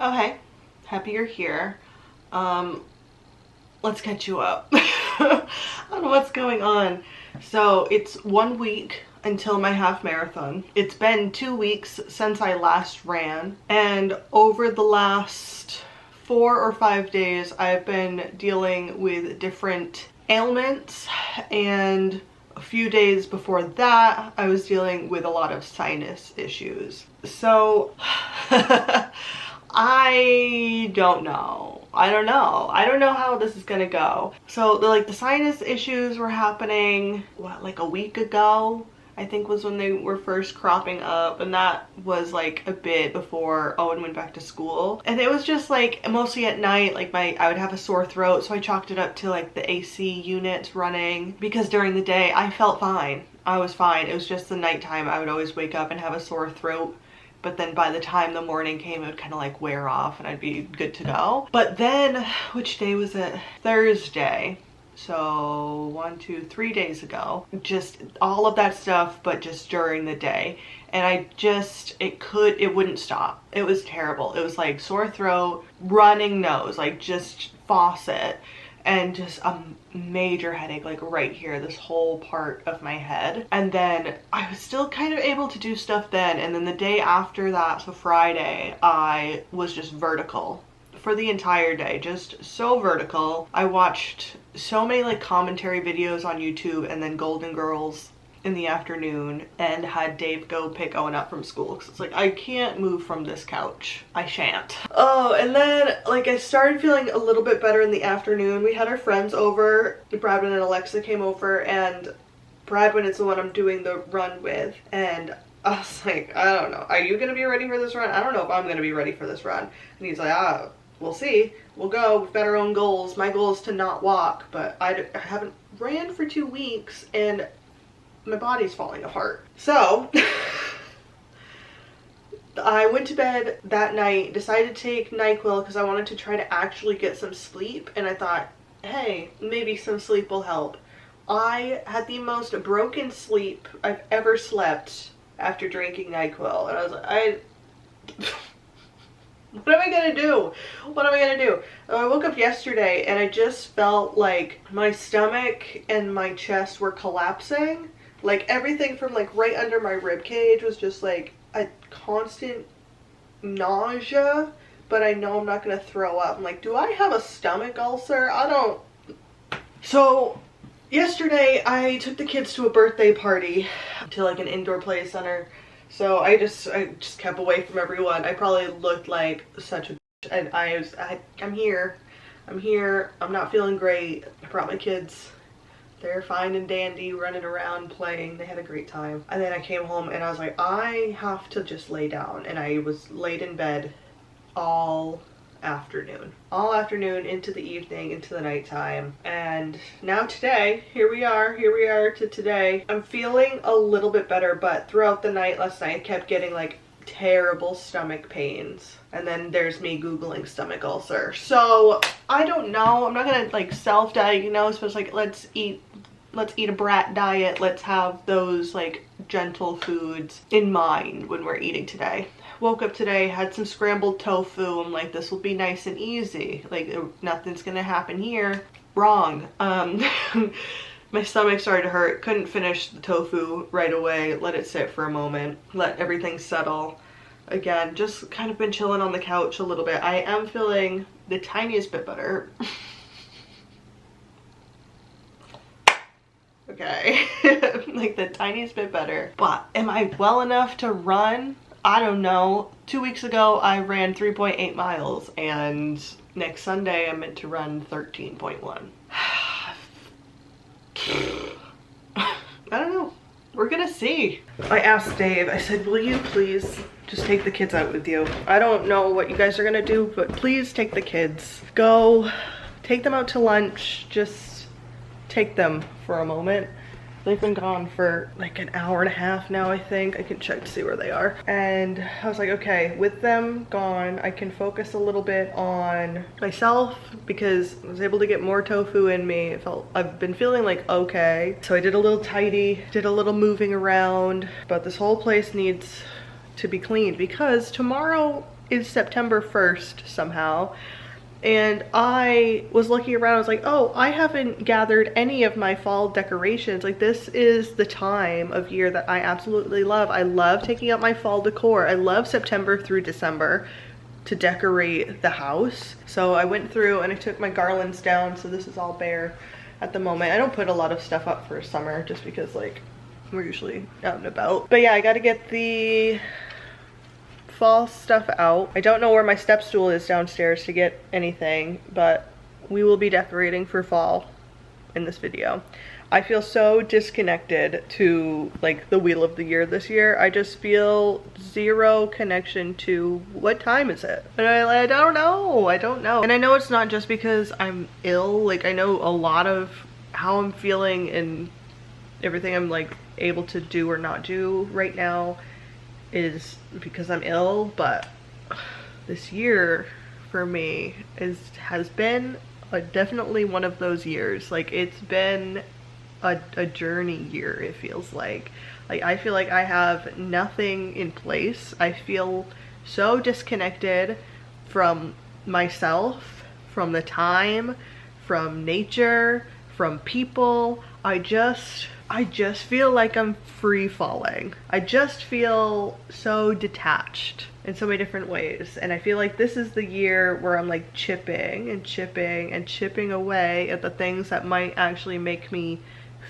Oh, hey, happy you're here. Let's catch you up. I don't know what's going on. So it's 1 week until my half marathon. It's been 2 weeks since I last ran, and over the last 4 or 5 days, I've been dealing with different ailments, and a few days before that, I was dealing with a lot of sinus issues. So I don't know. I don't know how this is gonna go. So the sinus issues were happening, what, like a week ago? I think was when they were first cropping up, and that was like a bit before Owen went back to school. And it was just like mostly at night, like I would have a sore throat, so I chalked it up to like the AC units running, because during the day I felt fine. I was fine. It was just the nighttime I would always wake up and have a sore throat. But then by the time the morning came, it would kind of like wear off and I'd be good to go. But then, which day was it? Thursday. So 3 days ago, just all of that stuff, but just during the day. And it wouldn't stop. It was terrible. It was like sore throat, running nose, like just faucet, and just a major headache, like right here, this whole part of my head. And then I was still kind of able to do stuff then. And then the day after that, so Friday, I was just vertical for the entire day, just so vertical. I watched so many like commentary videos on YouTube, and then Golden Girls in the afternoon, and had Dave go pick Owen up from school, because it's like, I can't move from this couch. I shan't. Oh, and then like I started feeling a little bit better in the afternoon. We had our friends over. Bradwin and Alexa came over, and Bradwin is the one I'm doing the run with, and I was like, I don't know, are you gonna be ready for this run? I don't know if I'm gonna be ready for this run. And he's like, we'll see. We'll go. We've got our own goals. My goal is to not walk, but I haven't ran for 2 weeks, and my body's falling apart. So I went to bed that night, decided to take NyQuil because I wanted to try to actually get some sleep, and I thought, hey, maybe some sleep will help. I had the most broken sleep I've ever slept after drinking NyQuil, and I was like, what am I gonna do? What am I gonna do? I woke up yesterday and I just felt like my stomach and my chest were collapsing. Like everything from like right under my rib cage was just like a constant nausea, but I know I'm not gonna throw up. I'm like, do I have a stomach ulcer? I don't. So yesterday I took the kids to a birthday party to like an indoor play center. So I just kept away from everyone. I probably looked like such a bitch, and I'm here. I'm not feeling great. I brought my kids. They're fine and dandy, running around, playing. They had a great time. And then I came home and I was like, I have to just lay down. And I was laid in bed all afternoon into the evening, into the nighttime. And now today, here we are to today. I'm feeling a little bit better, but throughout the night last night I kept getting like terrible stomach pains, and then there's me googling stomach ulcer. So I don't know, I'm not gonna like self-diagnose, but it's like, let's eat a brat diet. Let's have those like gentle foods in mind when we're eating today. Woke up today, had some scrambled tofu. I'm like, this will be nice and easy. Like, nothing's gonna happen here. Wrong. My stomach started to hurt. Couldn't finish the tofu right away. Let it sit for a moment. Let everything settle. Again, just kind of been chilling on the couch a little bit. I am feeling the tiniest bit better. Okay. Like the tiniest bit better. But am I well enough to run? I don't know. 2 weeks ago, I ran 3.8 miles, and next Sunday, I'm meant to run 13.1. I don't know. We're gonna see. I asked Dave, I said, will you please just take the kids out with you? I don't know what you guys are gonna do, but please take the kids. Go, take them out to lunch, just take them for a moment. They've been gone for like an hour and a half now, I think. I can check to see where they are. And I was like, okay, with them gone, I can focus a little bit on myself, because I was able to get more tofu in me. I've been feeling like okay. So I did a little tidy, did a little moving around, but this whole place needs to be cleaned, because tomorrow is September 1st somehow. And I was looking around, I was like, oh, I haven't gathered any of my fall decorations. Like, this is the time of year that I absolutely love. I love taking out my fall decor. I love September through December to decorate the house. So I went through and I took my garlands down, so this is all bare at the moment. I don't put a lot of stuff up for summer just because, like, we're usually out and about. But yeah, I gotta get the fall stuff out. I don't know where my step stool is downstairs to get anything, but we will be decorating for fall in this video. I feel so disconnected to like the wheel of the year this year. I just feel zero connection to what time is it. And I don't know. I don't know. And I know it's not just because I'm ill. Like, I know a lot of how I'm feeling and everything I'm like able to do or not do right now is because I'm ill, but this year for me has been definitely one of those years. Like, it's been a journey year, it feels like. Like, I feel like I have nothing in place. I feel so disconnected from myself, from the time, from nature, from people. I just feel like I'm free falling. I just feel so detached in so many different ways. And I feel like this is the year where I'm like chipping and chipping and chipping away at the things that might actually make me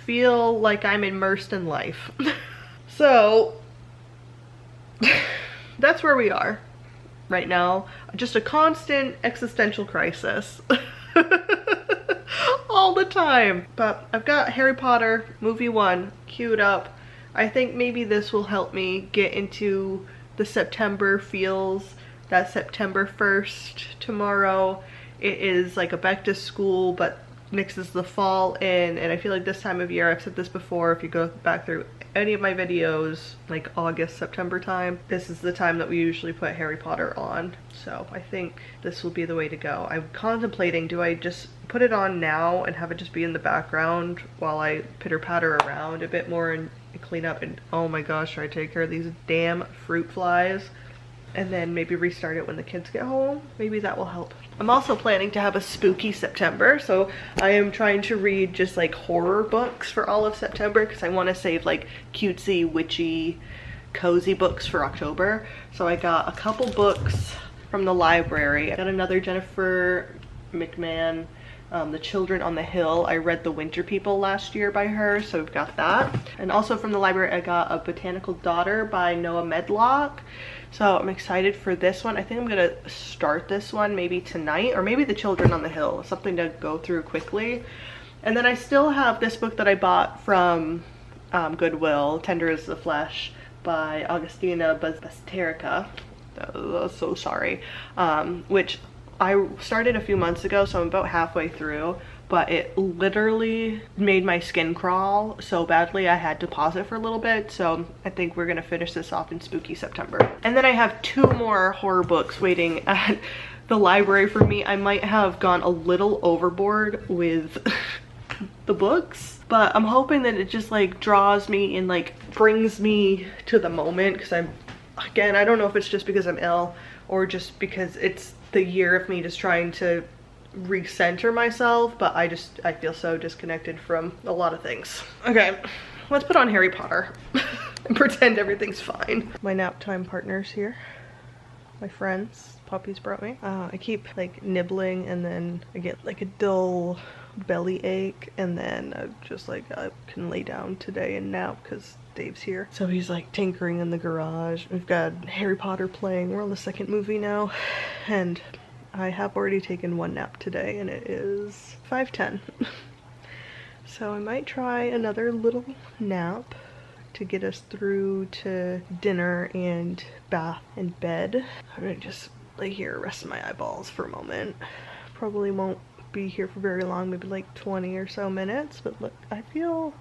feel like I'm immersed in life. So that's where we are right now. Just a constant existential crisis. All the time. But I've got Harry Potter movie 1 queued up. I think maybe this will help me get into the September feels. That September 1st tomorrow. It is like a back to school but mixes the fall in, and I feel like this time of year, I've said this before, if you go back through any of my videos, like August, September time, this is the time that we usually put Harry Potter on. So I think this will be the way to go. I'm contemplating, do I just put it on now and have it just be in the background while I pitter patter around a bit more and clean up, and oh my gosh, try to take care of these damn fruit flies, and then maybe restart it when the kids get home. Maybe that will help. I'm also planning to have a spooky September, so I am trying to read just like horror books for all of September because I want to save like cutesy, witchy, cozy books for October. So I got a couple books from the library. I got another Jennifer McMahon, The Children on the Hill. I read The Winter People last year by her, so we've got that. And also from the library, I got A Botanical Daughter by Noah Medlock. So I'm excited for this one. I think I'm gonna start this one maybe tonight, or maybe The Children on the Hill, something to go through quickly. And then I still have this book that I bought from Goodwill, Tender as the Flesh by Augustina Basterica. So sorry. Which I started a few months ago, so I'm about halfway through, but it literally made my skin crawl so badly I had to pause it for a little bit. So I think we're gonna finish this off in spooky September. And then I have 2 more horror books waiting at the library for me. I might have gone a little overboard with the books, but I'm hoping that it just like draws me and like brings me to the moment, because again, I don't know if it's just because I'm ill or just because it's the year of me just trying to recenter myself, but I feel so disconnected from a lot of things. Okay, let's put on Harry Potter and pretend everything's fine. My nap time partner's here. My friends, puppies brought me. I keep like nibbling and then I get like a dull belly ache, and then I can lay down today and nap because Dave's here. So he's like tinkering in the garage. We've got Harry Potter playing. We're on the 2nd movie now, and I have already taken 1 nap today, and it is 5:10. So I might try another little nap to get us through to dinner and bath and bed. I'm gonna just lay here, rest my eyeballs for a moment. Probably won't be here for very long, maybe like 20 or so minutes, but look, do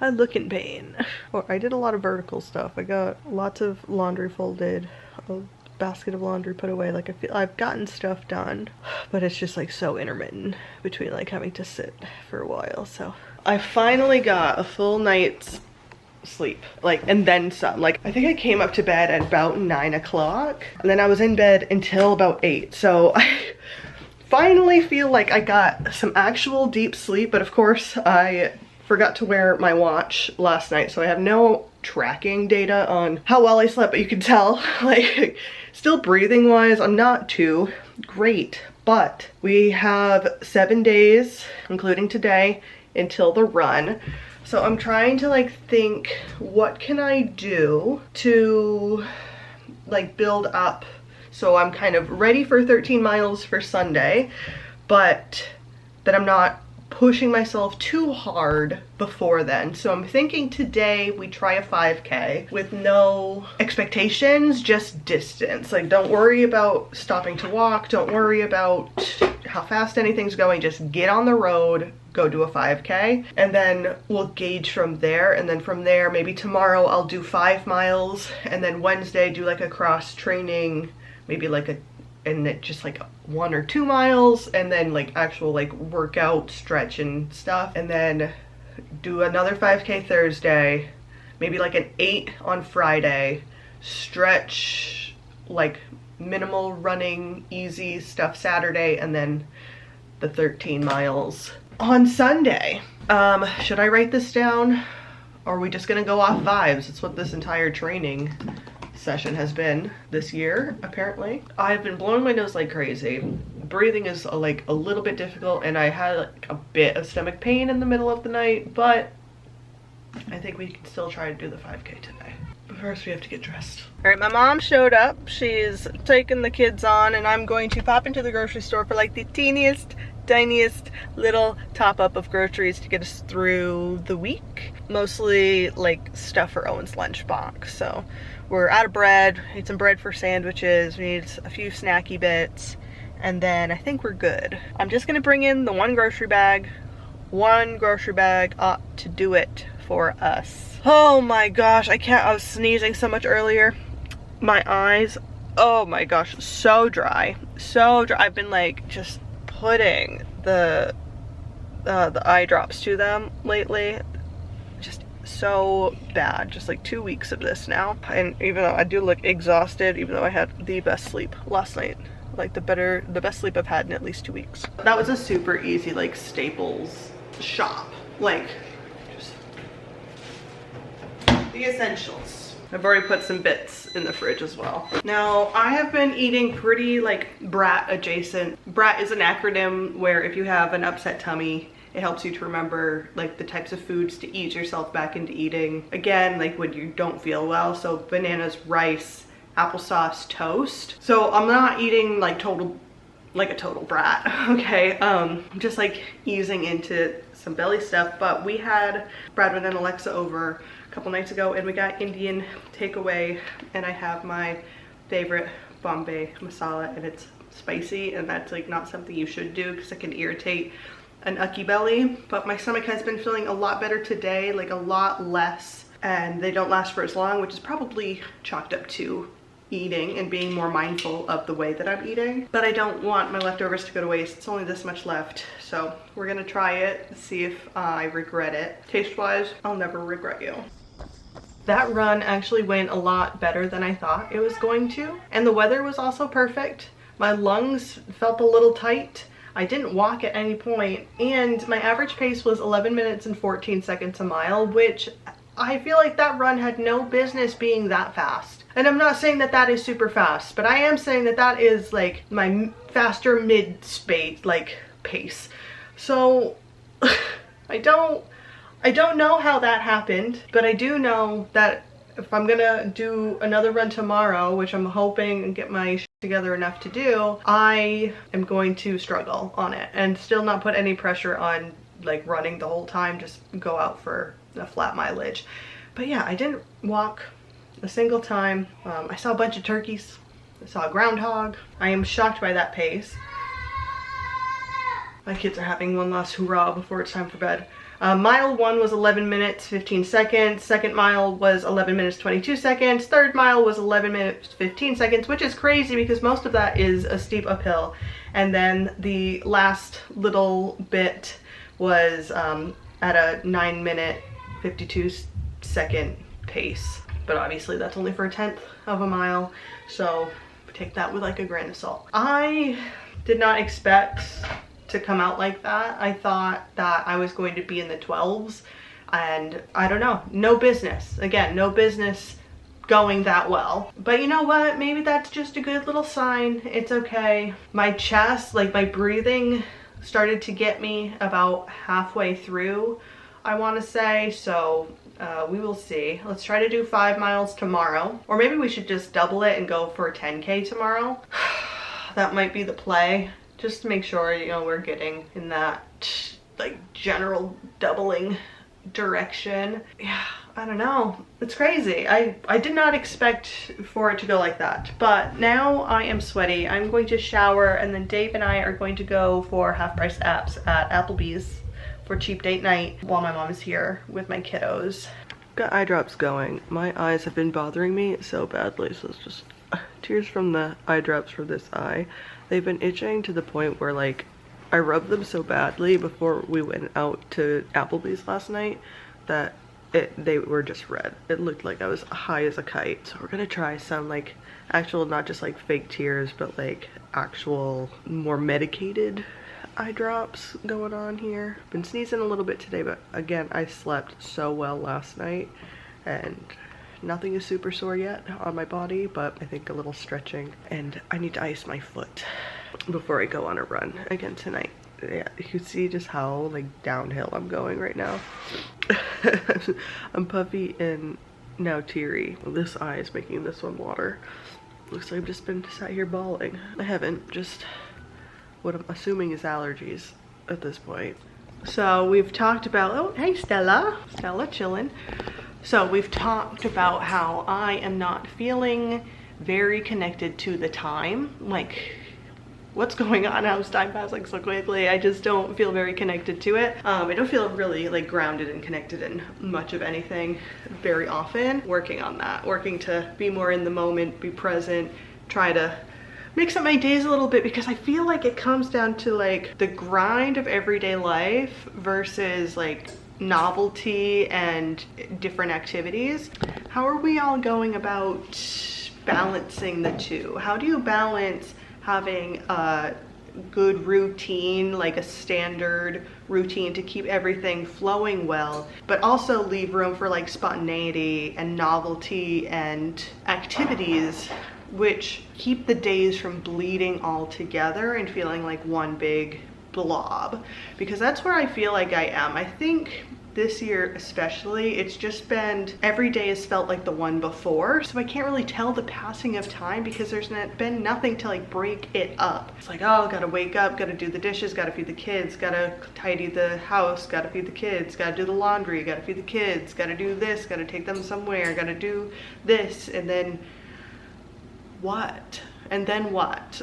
I look in pain. Or I did a lot of vertical stuff. I got lots of laundry folded, a basket of laundry put away. Like, I feel I've gotten stuff done, but it's just like so intermittent between like having to sit for a while. So I finally got a full night's sleep, like, and then some. Like, I think I came up to bed at about 9 o'clock, and then I was in bed until about 8. So I finally feel like I got some actual deep sleep, but of course I forgot to wear my watch last night, so I have no tracking data on how well I slept, but you can tell, like, still breathing wise, I'm not too great. But we have 7 days, including today, until the run. So I'm trying to like think, what can I do to like build up so I'm kind of ready for 13 miles for Sunday, but that I'm not pushing myself too hard before then. So I'm thinking today we try a 5K with no expectations, just distance. Like, don't worry about stopping to walk, don't worry about how fast anything's going, just get on the road, go do a 5K, and then we'll gauge from there. And then from there, maybe tomorrow I'll do 5 miles, and then Wednesday do like a cross training, maybe like a, and it just like 1 or 2 miles, and then like actual like workout stretch and stuff, and then do another 5K Thursday, maybe like an 8 on Friday, stretch, like minimal running, easy stuff Saturday, and then the 13 miles on Sunday. Should I write this down, or are we just gonna go off vibes? It's what this entire training session has been this year, apparently. I've been blowing my nose like crazy. Breathing is like a little bit difficult, and I had like a bit of stomach pain in the middle of the night, but I think we can still try to do the 5K today. But first we have to get dressed. All right, my mom showed up. She's taking the kids on, and I'm going to pop into the grocery store for like the teeniest, tiniest little top up of groceries to get us through the week. Mostly like stuff for Owen's lunchbox. So we're out of bread, need some bread for sandwiches, we need a few snacky bits, and then I think we're good. I'm just gonna bring in the one grocery bag. One grocery bag ought to do it for us. Oh my gosh, I was sneezing so much earlier. My eyes, oh my gosh, so dry. So dry. I've been like just putting the eye drops to them lately. Just so bad. Just like 2 weeks of this now, and even though I do look exhausted, even though I had the best sleep last night, like the best sleep I've had in at least 2 weeks. That was a super easy like Staples shop, like just the essentials. I've already put some bits in the fridge as well. Now, I have been eating pretty like brat adjacent. Brat is an acronym where if you have an upset tummy, it helps you to remember like the types of foods to ease yourself back into eating again, like when you don't feel well. So bananas, rice, applesauce, toast. So I'm not eating like a total brat, okay? I'm just like easing into some belly stuff. But we had Bradman and Alexa over a couple nights ago, and we got Indian takeaway, and I have my favorite Bombay masala, and it's spicy, and that's like not something you should do because it can irritate an ucky belly. But my stomach has been feeling a lot better today, like a lot less, and they don't last for as long, which is probably chalked up to eating and being more mindful of the way that I'm eating. But I don't want my leftovers to go to waste. It's only this much left, so we're gonna try it, see if I regret it. Taste wise, I'll never regret you. That run actually went a lot better than I thought it was going to, and the weather was also perfect. My lungs felt a little tight. I didn't walk at any point, and my average pace was 11 minutes and 14 seconds a mile, which I feel like that run had no business being that fast. And I'm not saying that that is super fast, but I am saying that that is like my faster mid-space like pace. So I don't know how that happened, but I do know that if I'm gonna do another run tomorrow, which I'm hoping and get my shit together enough to do, I am going to struggle on it and still not put any pressure on like running the whole time, just go out for a flat mileage. But yeah, I didn't walk a single time. I saw a bunch of turkeys. I saw a groundhog. I am shocked by that pace. My kids are having one last hurrah before it's time for bed. Mile 1 was 11 minutes 15 seconds. Second mile was 11 minutes 22 seconds. Third mile was 11 minutes 15 seconds, which is crazy because most of that is a steep uphill. And then the last little bit was at a 9 minute 52 second pace. But obviously that's only for 1/10 of a mile, so take that with like a grain of salt. I did not expect to come out like that. I thought that I was going to be in the 12s, and I don't know, no business. Again, no business going that well. But you know what? Maybe that's just a good little sign. It's okay. My chest, like my breathing started to get me about halfway through, I want to say. So we will see. Let's try to do 5 miles tomorrow, or maybe we should just double it and go for 10K tomorrow. That might be the play, just to make sure, you know, we're getting in that like general doubling direction. Yeah, I don't know. It's crazy. I did not expect for it to go like that. But now I am sweaty. I'm going to shower, and then Dave and I are going to go for half-price apps at Applebee's for cheap date night while my mom is here with my kiddos. Got eye drops going. My eyes have been bothering me so badly, so it's just tears from the eye drops for this eye. They've been itching to the point where like I rubbed them so badly before we went out to Applebee's last night that they were just red. It looked like I was high as a kite. So we're gonna try some like actual, not just like fake tears, but like actual more medicated eye drops going on here. Been sneezing a little bit today, but again, I slept so well last night and nothing is super sore yet on my body, but I think a little stretching, and I need to ice my foot before I go on a run again tonight. Yeah, you can see just how like downhill I'm going right now. I'm puffy and now teary. This eye is making this one water. Looks like I've just been sat here bawling. I haven't, just what I'm assuming is allergies at this point. So we've talked about, oh, hey Stella. Stella chilling. So we've talked about how I am not feeling very connected to the time. Like, what's going on? How's time passing so quickly? I just don't feel very connected to it. I don't feel really like grounded and connected in much of anything very often. Working on that, working to be more in the moment, be present, try to mix up my days a little bit, because I feel like it comes down to like the grind of everyday life versus like novelty and different activities. How are we all going about balancing the two? How do you balance having a good routine, like a standard routine to keep everything flowing well, but also leave room for like spontaneity and novelty and activities which keep the days from bleeding all together and feeling like one big blob? Because that's where I feel like I am. I think this year especially, it's just been, every day has felt like the one before, so I can't really tell the passing of time because there's been nothing to like break it up. It's like, oh, gotta wake up, gotta do the dishes, gotta feed the kids, gotta tidy the house, gotta feed the kids, gotta do the laundry, gotta feed the kids, gotta do this, gotta take them somewhere, gotta do this, and then what? And then what?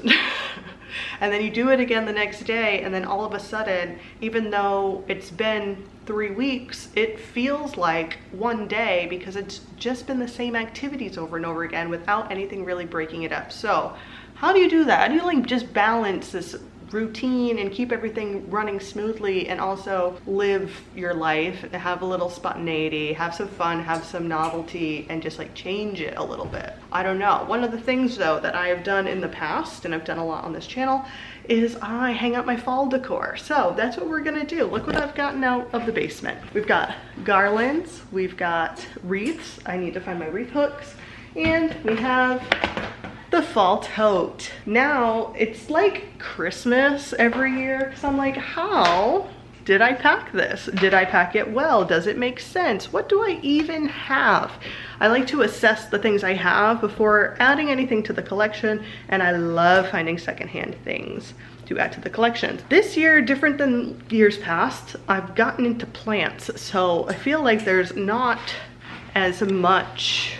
And then you do it again the next day, and then all of a sudden, even though it's been 3 weeks, it feels like one day because it's just been the same activities over and over again without anything really breaking it up. So how do you do that? How do you like just balance this routine and keep everything running smoothly and also live your life, have a little spontaneity, have some fun, have some novelty, and just like change it a little bit? I don't know. One of the things though that I have done in the past, and I've done a lot on this channel, is I hang out my fall decor. So that's what we're gonna do. Look what I've gotten out of the basement. We've got garlands, we've got wreaths. I need to find my wreath hooks, and we have the fall tote. Now it's like Christmas every year, because I'm like, how did I pack this? Did I pack it well? Does it make sense? What do I even have? I like to assess the things I have before adding anything to the collection, and I love finding secondhand things to add to the collection. This year, different than years past, I've gotten into plants, so I feel like there's not as much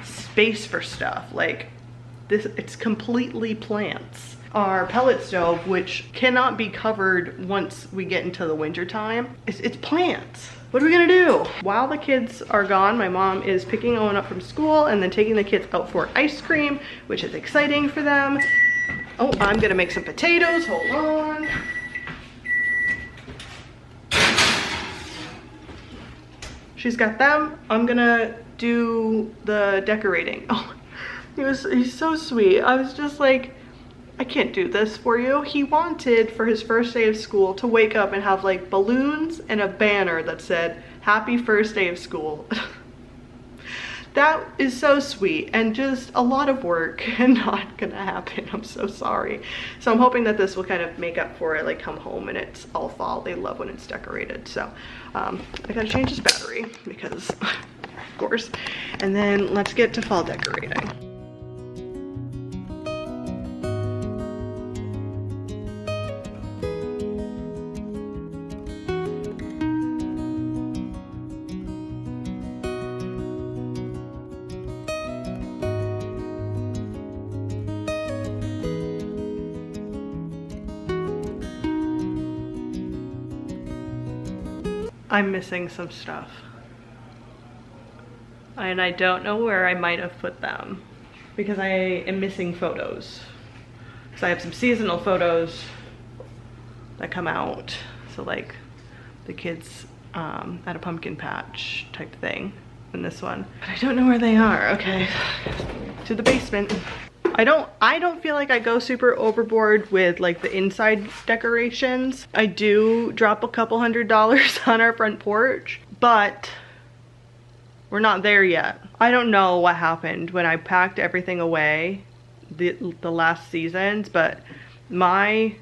space for stuff. Like, this, it's completely plants. Our pellet stove, which cannot be covered once we get into the winter time, it's plants. What are we gonna do? While the kids are gone, my mom is picking Owen up from school and then taking the kids out for ice cream, which is exciting for them. Oh, I'm gonna make some potatoes, hold on. she's got them. I'm gonna do the decorating. Oh, he's so sweet. I was just like, I can't do this for you. He wanted for his first day of school to wake up and have like balloons and a banner that said, "Happy first day of school." That is so sweet and just a lot of work and not gonna happen. I'm so sorry. So I'm hoping that this will kind of make up for it, like come home and it's all fall. They love when it's decorated. So I gotta change this battery because of course. And then let's get to fall decorating. I'm missing some stuff. And I don't know where I might have put them because I am missing photos. So I have some seasonal photos that come out. So like the kids at a pumpkin patch type thing in this one. But I don't know where they are. Okay, to the basement. I don't feel like I go super overboard with like the inside decorations. I do drop a couple $100s on our front porch, but we're not there yet. I don't know what happened when I packed everything away the last seasons, but my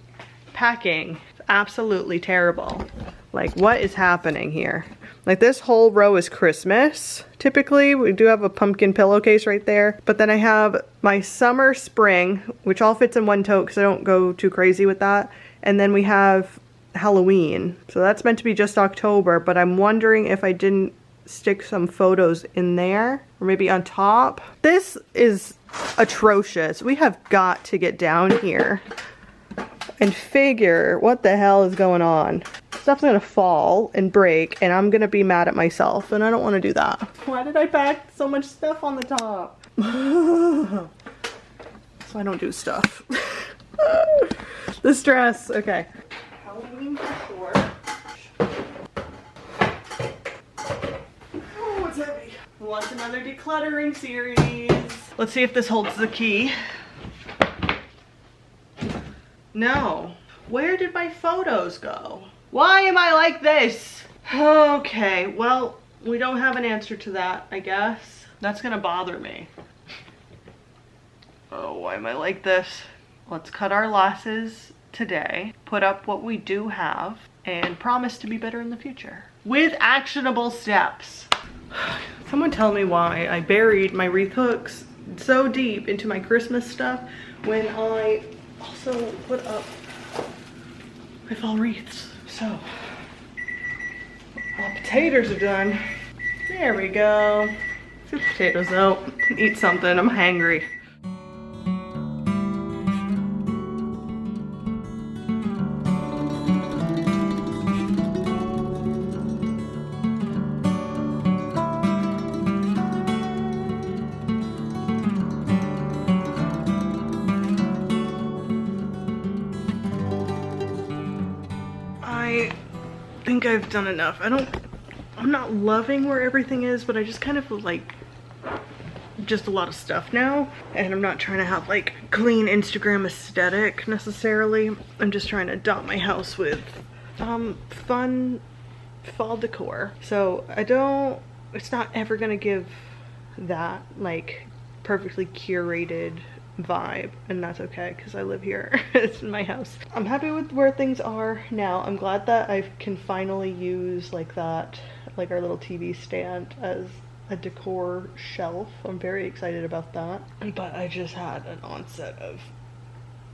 packing is absolutely terrible. Like, what is happening here? Like, this whole row is Christmas. Typically, we do have a pumpkin pillowcase right there. But then I have my summer, spring, which all fits in one tote because I don't go too crazy with that. And then we have Halloween. So that's meant to be just October, but I'm wondering if I didn't stick some photos in there or maybe on top. This is atrocious. We have got to get down here and figure what the hell is going on. Stuff's gonna fall and break and I'm gonna be mad at myself and I don't want to do that. Why did I pack so much stuff on the top? So I don't do stuff. The stress. Okay. Halloween decor. Oh, it's heavy. What's another decluttering series? Let's see if this holds the key. No. Where did my photos go? Why am I like this? Okay, well, we don't have an answer to that, I guess. That's gonna bother me. Oh, why am I like this? Let's cut our losses today, put up what we do have, and promise to be better in the future. With actionable steps. Someone tell me why I buried my wreath hooks so deep into my Christmas stuff when I also put up my fall wreaths. So, all potatoes are done. There we go. Sweet potatoes though. Eat something, I'm hangry. I think I've done enough. I'm not loving where everything is, but I just kind of feel like just a lot of stuff now. And I'm not trying to have like clean Instagram aesthetic necessarily. I'm just trying to dot my house with fun fall decor. So it's not ever gonna give that like perfectly curated vibe, and that's okay because I live here. It's in my house. I'm happy with where things are now. I'm glad that I can finally use like that, like our little TV stand as a decor shelf. I'm very excited about that, but I just had an onset of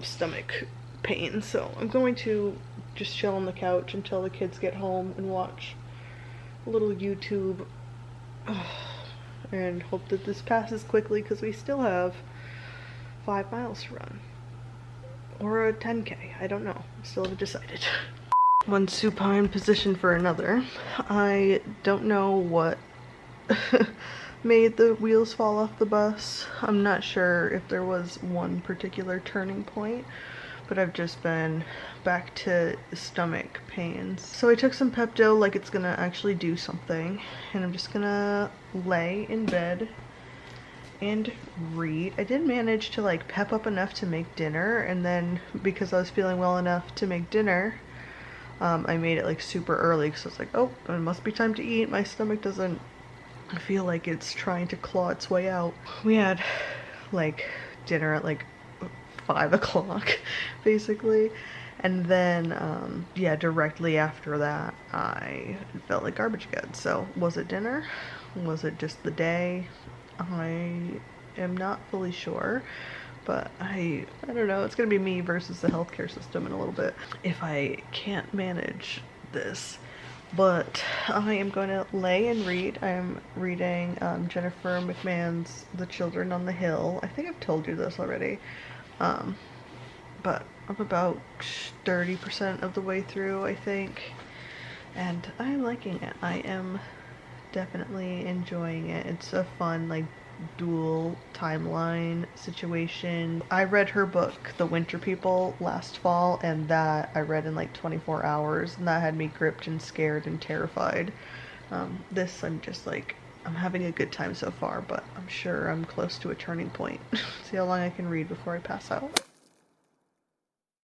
stomach pain, so I'm going to just chill on the couch until the kids get home and watch a little YouTube and hope that this passes quickly because we still have 5 miles to run, or a 10K, I don't know, still haven't decided. One supine position for another. I don't know what made the wheels fall off the bus. I'm not sure if there was one particular turning point, but I've just been back to stomach pains. So I took some Pepto like it's gonna actually do something, and I'm just gonna lay in bed and read. I did manage to like pep up enough to make dinner, and then because I was feeling well enough to make dinner, I made it like super early because I was like, oh, it must be time to eat. My stomach doesn't feel like it's trying to claw its way out. We had like dinner at like 5 o'clock basically, and then yeah, directly after that I felt like garbage again. So was it dinner? Was it just the day? I am not fully sure, but I don't know. It's gonna be me versus the healthcare system in a little bit if I can't manage this. But I am going to lay and read. I am reading Jennifer McMahon's The Children on the Hill. I think I've told you this already, but I'm about 30% of the way through, I think, and I'm liking it. I am definitely enjoying it. It's a fun, like, dual timeline situation. I read her book, The Winter People, last fall, and that I read in like 24 hours, and that had me gripped and scared and terrified. This, I'm just like, I'm having a good time so far, but I'm sure I'm close to a turning point. See how long I can read before I pass out.